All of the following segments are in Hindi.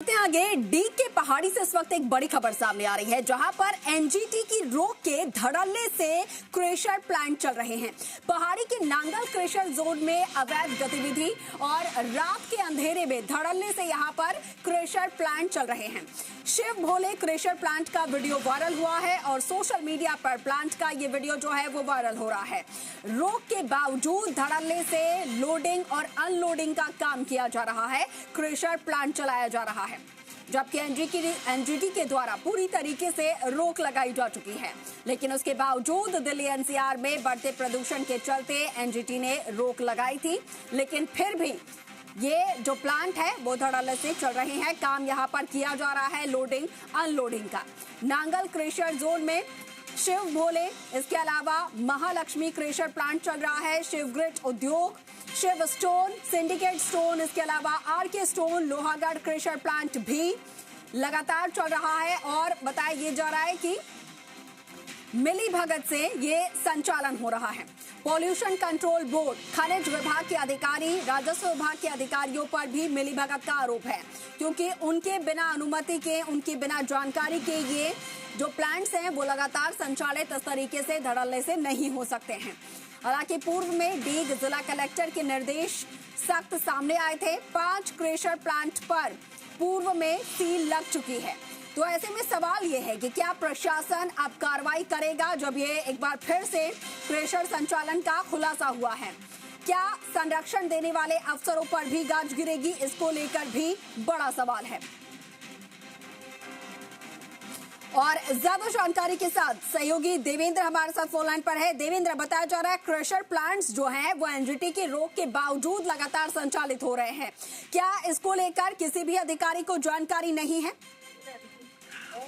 आगे डी के पहाड़ी से इस वक्त एक बड़ी खबर सामने आ रही है, जहां पर एनजीटी की रोक के धड़ल्ले से क्रेशर प्लांट चल रहे हैं। पहाड़ी के नांगल क्रेशर जोन में अवैध गतिविधि और रात के अंधेरे में धड़ल्ले से यहां पर क्रेशर प्लांट चल रहे हैं। शिव भोले क्रेशर प्लांट का वीडियो वायरल हुआ है और सोशल मीडिया पर प्लांट का ये वीडियो जो है वो वायरल हो रहा है। रोक के बावजूद धड़ल्ले से लोडिंग और अनलोडिंग का काम किया जा रहा है, क्रेशर प्लांट चलाया जा रहा है, जबकि एनजीटी के द्वारा पूरी तरीके से रोक लगाई जा चुकी है। लेकिन उसके बावजूद दिल्ली एनसीआर में बढ़ते प्रदूषण के चलते एनजीटी ने रोक लगाई थी, लेकिन फिर भी ये जो प्लांट है वो धड़ल्ले से चल रहे हैं। काम यहाँ पर किया जा रहा है लोडिंग अनलोडिंग का। नांगल क्रेशर जोन में शिव भोले, इसके अलावा महालक्ष्मी क्रेशर प्लांट चल रहा है, शिव ग्रिड उद्योग, शिव स्टोन, सिंडिकेट स्टोन, इसके अलावा RK stone, Lohagarh crusher plant भी लगातार चल रहा है। और बताया ये जा रहा है कि मिली भगत से ये संचालन हो रहा है। पॉल्यूशन कंट्रोल बोर्ड, खनिज विभाग के अधिकारी, राजस्व विभाग के अधिकारियों पर भी मिली भगत का आरोप है, क्योंकि उनके बिना अनुमति के, उनके बिना जानकारी के ये जो प्लांट्स हैं वो लगातार संचालित इस तरीके से धड़ल्ले से नहीं हो सकते हैं। हालांकि पूर्व में डीग जिला कलेक्टर के निर्देश सख्त सामने आए थे। 5 क्रेशर प्लांट पर पूर्व में सील लग चुकी है। तो ऐसे में सवाल ये है कि क्या प्रशासन अब कार्रवाई करेगा जब ये एक बार फिर से क्रेशर संचालन का खुलासा हुआ है? क्या संरक्षण देने वाले अफसरों पर भी गाज गिरेगी? इसको लेकर भी बड़ा सवाल है। और ज्यादा जानकारी के साथ सहयोगी देवेंद्र हमारे साथ फोन लाइन पर है। देवेंद्र, बताया जा रहा है क्रेशर प्लांट्स जो हैं वो एनजीटी की रोक के बावजूद लगातार संचालित हो रहे हैं। क्या इसको लेकर किसी भी अधिकारी को जानकारी नहीं है?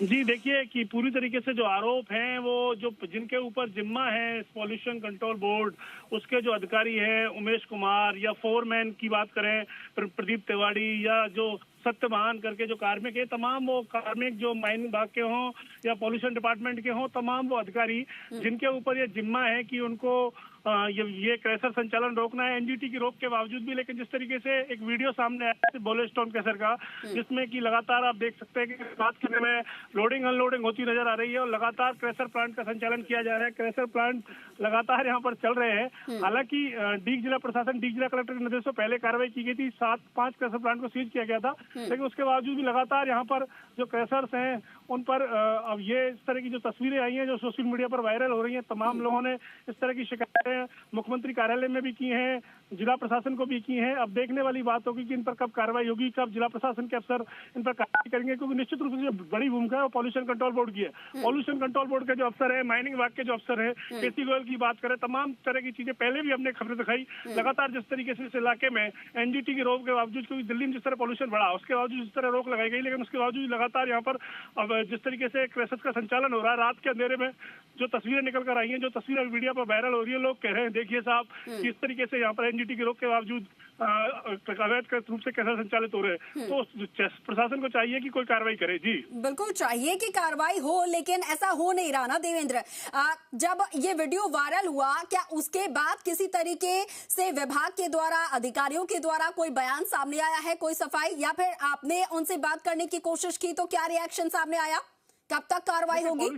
जी देखिए कि पूरी तरीके से जो आरोप हैं वो जो जिनके ऊपर जिम्मा है पॉल्यूशन कंट्रोल बोर्ड, उसके जो अधिकारी हैं उमेश कुमार, या फोरमैन की बात करें प्रदीप तिवारी, या जो सत्यवान करके जो कार्मिक है, तमाम वो कार्मिक जो माइनिंग विभाग के हों या पॉल्यूशन डिपार्टमेंट के हों, तमाम वो अधिकारी जिनके ऊपर ये जिम्मा है कि उनको ये क्रेशर संचालन रोकना है एनजीटी की रोक के बावजूद भी। लेकिन जिस तरीके से एक वीडियो सामने आया है भोले स्टोन क्रेशर का, जिसमें कि लगातार आप देख सकते हैं कि रात के समय लोडिंग अनलोडिंग होती नजर आ रही है और लगातार क्रेशर प्लांट का संचालन किया जा रहा है। क्रेशर प्लांट लगातार यहाँ पर चल रहे हैं। हालांकि डीग जिला प्रशासन, डीग जिला कलेक्टर के निर्देश से पहले कार्रवाई की गई थी, 5 क्रेशर प्लांट को सीज किया गया था, लेकिन उसके बावजूद भी लगातार यहाँ पर जो क्रेशर्स हैं उन पर अब ये इस तरह की जो तस्वीरें आई हैं जो सोशल मीडिया पर वायरल हो रही हैं, तमाम लोगों ने इस तरह की शिकायतें मुख्यमंत्री कार्यालय में भी की हैं, जिला प्रशासन को भी की हैं। अब देखने वाली बात होगी कि इन पर कब कार्रवाई होगी, कब जिला प्रशासन के अफसर इन पर कार्रवाई करेंगे, क्योंकि निश्चित रूप से जो बड़ी भूमिका है वो पॉल्यूशन कंट्रोल बोर्ड की है। पॉल्यूशन कंट्रोल बोर्ड के जो अफसर है, माइनिंग विभाग के जो अफसर है, केसी गोयल की बात करें, तमाम तरह की चीजें पहले भी हमने खबरें दिखाई। लगातार जिस तरीके से इस इलाके में एनजीटी की रोक के बावजूद, क्योंकि दिल्ली में जिस तरह पॉल्यूशन बढ़ा उसके बावजूद जिस तरह रोक लगाई गई, लेकिन उसके बावजूद लगातार यहाँ पर अब जिस तरीके से क्रेशर का संचालन हो रहा है, रात के अंधेरे में जो तस्वीरें निकल कर आई हैं, जो तस्वीरें मीडिया पर वायरल हो रही है, लोग कह रहे हैं देखिए साहब किस तरीके से यहाँ पर एनजीटी की रोक के बावजूद अवैध रूप से कैसे संचालित हो रहे हैं। तो प्रशासन को चाहिए कि कोई कार्रवाई करे। जी बिल्कुल चाहिए कि कार्रवाई हो, लेकिन ऐसा हो नहीं रहा ना देवेंद्र। जब ये वीडियो वायरल हुआ, क्या उसके बाद किसी तरीके से विभाग के द्वारा, अधिकारियों के द्वारा कोई बयान सामने आया है, कोई सफाई, या फिर आपने उनसे बात करने की कोशिश की तो क्या रिएक्शन सामने आया? कब तक कार्रवाई होगी?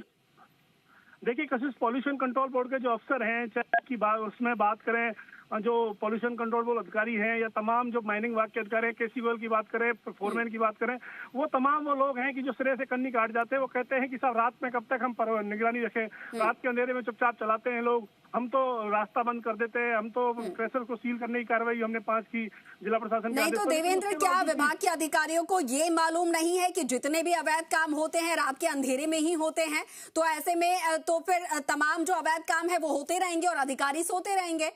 देखिए कशिश पॉल्यूशन कंट्रोल बोर्ड के जो अफसर हैं, चाहे की बात उसमें बात करें, जो पॉल्यूशन कंट्रोल बोर्ड अधिकारी हैं या तमाम जो माइनिंग विभाग के अधिकारी हैं, केसी गोयल की बात करें, फोरमैन की बात करें, वो तमाम वो लोग हैं कि जो सिरे से कन्नी काट जाते हैं। वो कहते हैं कि साहब रात में कब तक हम निगरानी रखें, रात के अंधेरे में चुपचाप चलाते हैं लोग, हम तो रास्ता बंद कर देते हैं, हम तो क्रेशर को सील करने की कार्रवाई हमने 5 की जिला प्रशासन। नहीं तो देवेंद्र, क्या विभाग के अधिकारियों को ये मालूम नहीं है कि जितने भी अवैध काम होते हैं रात के अंधेरे में ही होते हैं? तो ऐसे में तो फिर तमाम जो अवैध काम है वो होते रहेंगे और अधिकारी सोते रहेंगे।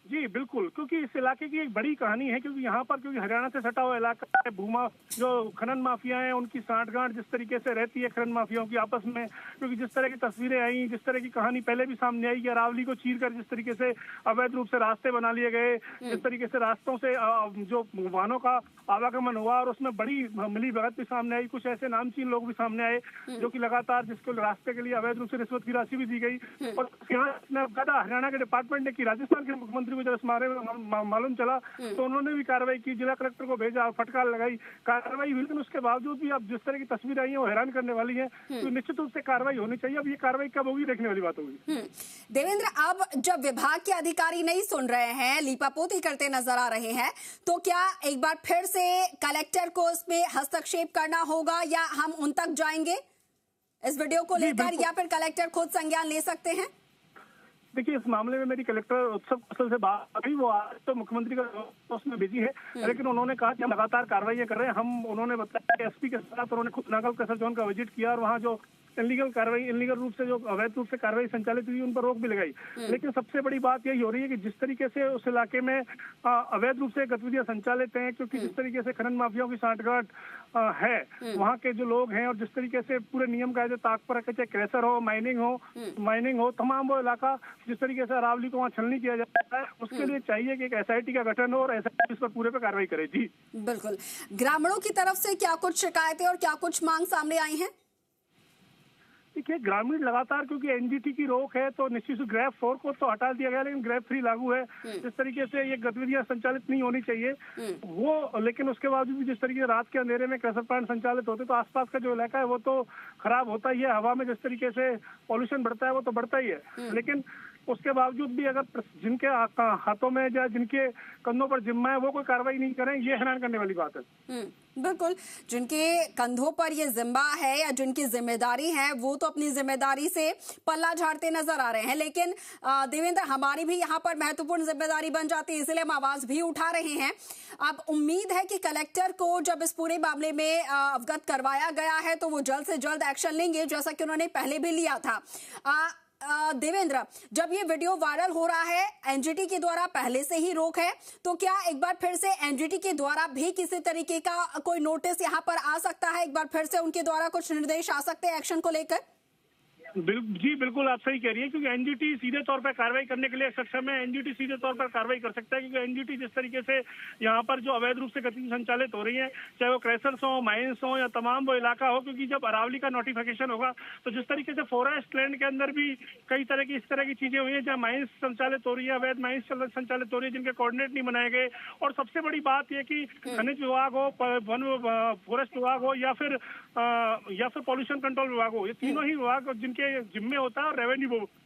जी बिल्कुल, क्योंकि इस इलाके की एक बड़ी कहानी है, क्योंकि यहाँ पर क्योंकि हरियाणा से सटा हुआ इलाका है, भूमा जो खनन माफिया हैं उनकी साठगांठ जिस तरीके से रहती है खनन माफियाओं की आपस में, क्योंकि जिस तरह की तस्वीरें आई, जिस तरह की कहानी पहले भी सामने आई कि अरावली को चीर कर जिस तरीके से अवैध रूप से रास्ते बना लिए गए, जिस तरीके से रास्तों से जो वाहनों का आवागमन हुआ और उसमें बड़ी मिली भगत भी सामने आई। कुछ ऐसे नामचीन लोग भी सामने आए जो कि लगातार जिसको रास्ते के लिए अवैध रूप से रिश्वत की राशि भी दी गई। और हरियाणा के डिपार्टमेंट ने की, राजस्थान के मुख्यमंत्री को जब इस बारे में मालूम चला तो उन्होंने भी कार्रवाई की, जिला कलेक्टर को भेजा, फटकार लगाई, कार्रवाई हुई। लेकिन उसके बावजूद भी अब जिस तरह की तस्वीर आई है वो हैरान करने वाली है। तो निश्चित रूप से कार्रवाई होनी चाहिए। अब ये कार्रवाई कब होगी देखने वाली बात होगी। देवेंद्र, अब जब विभाग के अधिकारी नहीं सुन रहे हैं, लीपापोती करते नजर आ रहे हैं, तो क्या एक बार फिर से कलेक्टर को इसमें हस्तक्षेप करना होगा या हम उन तक जाएंगे इस वीडियो को लेकर, या फिर कलेक्टर खुद संज्ञान ले सकते हैं? देखिए, इस मामले में मेरी कलेक्टर उत्सव कौशल से बात हुई। वो आज तो मुख्यमंत्री का उसमें बिजी है, लेकिन उन्होंने कहा कि हम लगातार कार्रवाई कर रहे हैं। उन्होंने बताया कि एसपी के साथ उन्होंने खुद नांगल क्रेशर जोन का विजिट किया और वहाँ जो इलीगल रूप से जो अवैध रूप से कार्रवाई संचालित हुई उन पर रोक भी लगाई। लेकिन सबसे बड़ी बात यही हो रही है कि जिस तरीके से उस इलाके में अवैध रूप से गतिविधियां संचालित हैं, क्योंकि जिस तरीके से खनन माफियाओं की सांठगांठ है वहाँ के जो लोग हैं, और जिस तरीके से पूरे नियम कायदे ताक पर रखे, चाहे क्रैशर हो, माइनिंग हो, तमाम वो इलाका जिस तरीके से अरावली को वहाँ छलनी किया जाता है, उसके लिए चाहिए कि एक SIT का गठन हो और SIT इस पर पूरे पे कार्रवाई करे। जी बिल्कुल। ग्रामीणों की तरफ से क्या कुछ शिकायतें और क्या कुछ मांग सामने आई हैं? देखिए, ग्रामीण लगातार, क्योंकि NGT की रोक है तो निश्चित रूप ग्रैब 4 को तो हटा दिया गया, लेकिन ग्रैब 3 लागू है। जिस तरीके से ये गतिविधियां संचालित नहीं होनी चाहिए वो, लेकिन उसके बावजूद भी जिस तरीके से रात के अंधेरे में क्रशर प्लांट संचालित होते तो आसपास का जो इलाका है वो तो खराब होता ही है। हवा में जिस तरीके से पॉल्यूशन बढ़ता है वो तो बढ़ता ही है, लेकिन उसके बावजूद भी अगर जिनके हाथों में या जिनके कंधों पर जिम्मा है वो कोई कार्रवाई नहीं करें, ये हैरान करने वाली बात है। बिल्कुल, जिनके कंधों पर ये जिम्मा है या जिनकी जिम्मेदारी है वो तो अपनी जिम्मेदारी से पल्ला झाड़ते नजर आ रहे हैं। लेकिन देवेंद्र, हमारी भी यहाँ पर महत्वपूर्ण जिम्मेदारी बन जाती है, इसलिए हम आवाज भी उठा रहे हैं। अब उम्मीद है कि कलेक्टर को जब इस पूरे मामले में अवगत करवाया गया है तो वो जल्द से जल्द एक्शन लेंगे, जैसा कि उन्होंने पहले भी लिया था। देवेंद्र, जब ये वीडियो वायरल हो रहा है, NGT के द्वारा पहले से ही रोक है, तो क्या एक बार फिर से NGT के द्वारा भी किसी तरीके का कोई नोटिस यहाँ पर आ सकता है? एक बार फिर से उनके द्वारा कुछ निर्देश आ सकते हैं एक्शन को लेकर? जी बिल्कुल, आप सही कह रही है, क्योंकि NGT सीधे तौर पर कार्रवाई करने के लिए सक्षम है। NGT सीधे तौर पर कार्रवाई कर सकता है, क्योंकि NGT जिस तरीके से यहाँ पर जो अवैध रूप से गतिविधि संचालित हो रही है, चाहे वो क्रैशर्स हो, माइंस हो या तमाम वो इलाका हो, क्योंकि जब अरावली का नोटिफिकेशन होगा तो जिस तरीके से फॉरेस्ट लैंड के अंदर भी कई तरह की इस तरह की चीजें हुई है जहाँ माइंस संचालित हो रही है, अवैध माइंस संचालित हो रही है, जिनके कोऑर्डिनेट नहीं बनाए गए। और सबसे बड़ी बात यह कि खनिज विभाग हो, फॉरेस्ट विभाग हो या फिर पॉल्यूशन कंट्रोल विभाग हो, ये तीनों ही विभाग जिनके जिम्मे होता है, और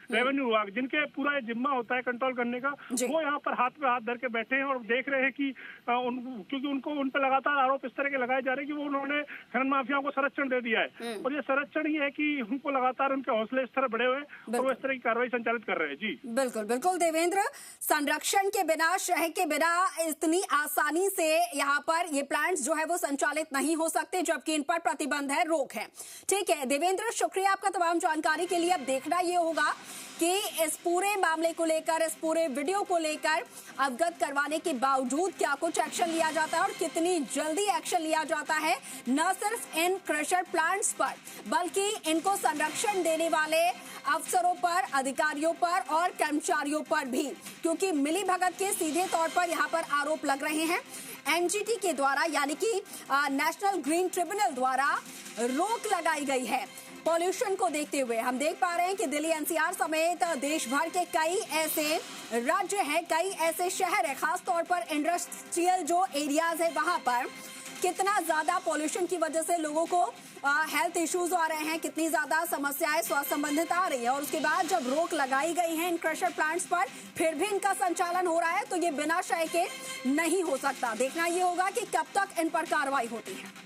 रेवेन्यू विभाग जिनके पूरा जिम्मा होता है कंट्रोल करने का, वो यहाँ पर हाथ पे हाथ धर के बैठे हैं और देख रहे हैं कि क्योंकि उन पर लगातार आरोप इस तरह के लगाए जा रहे हैं कि वो उन्होंने खनन माफियाओं को संरक्षण दे दिया है, और ये संरक्षण ही है कि उनको लगातार उनके हौसले इस तरह बढ़े हुए और वो इस तरह की कार्रवाई संचालित कर रहे हैं। जी बिल्कुल बिल्कुल देवेंद्र, संरक्षण के बिना, शह के बिना इतनी आसानी से यहाँ पर ये प्लांट्स जो है वो संचालित नहीं हो सकते, जबकि इन पर प्रतिबंध है, रोक है। ठीक है देवेंद्र, शुक्रिया आपका तमाम जानकारी के लिए। अब देखना ये होगा कि इस पूरे मामले को लेकर, इस पूरे वीडियो को लेकर अवगत करवाने के बावजूद क्या कुछ एक्शन लिया जाता है और कितनी जल्दी एक्शन लिया जाता है, न सिर्फ इन क्रशर प्लांट्स पर बल्कि इनको संरक्षण देने वाले अफसरों पर, अधिकारियों पर और कर्मचारियों पर भी, क्योंकि मिलीभगत के सीधे तौर पर यहाँ पर आरोप लग रहे हैं। NGT के द्वारा यानी कि नेशनल ग्रीन ट्रिब्यूनल द्वारा रोक लगाई गई है पॉल्यूशन को देखते हुए। हम देख पा रहे हैं कि दिल्ली NCR समेत देश भर के कई ऐसे राज्य हैं, कई ऐसे शहर हैं, खास तौर पर इंडस्ट्रियल जो एरियाज है वहां पर कितना ज्यादा पॉल्यूशन की वजह से लोगों को हेल्थ इश्यूज आ रहे हैं, कितनी ज्यादा समस्याएं स्वास्थ्य संबंधित आ रही है। और उसके बाद जब रोक लगाई गई है इन क्रशर प्लांट्स पर, फिर भी इनका संचालन हो रहा है, तो ये बिना शय के नहीं हो सकता। देखना ये होगा कि कब तक इन पर कार्रवाई होती है।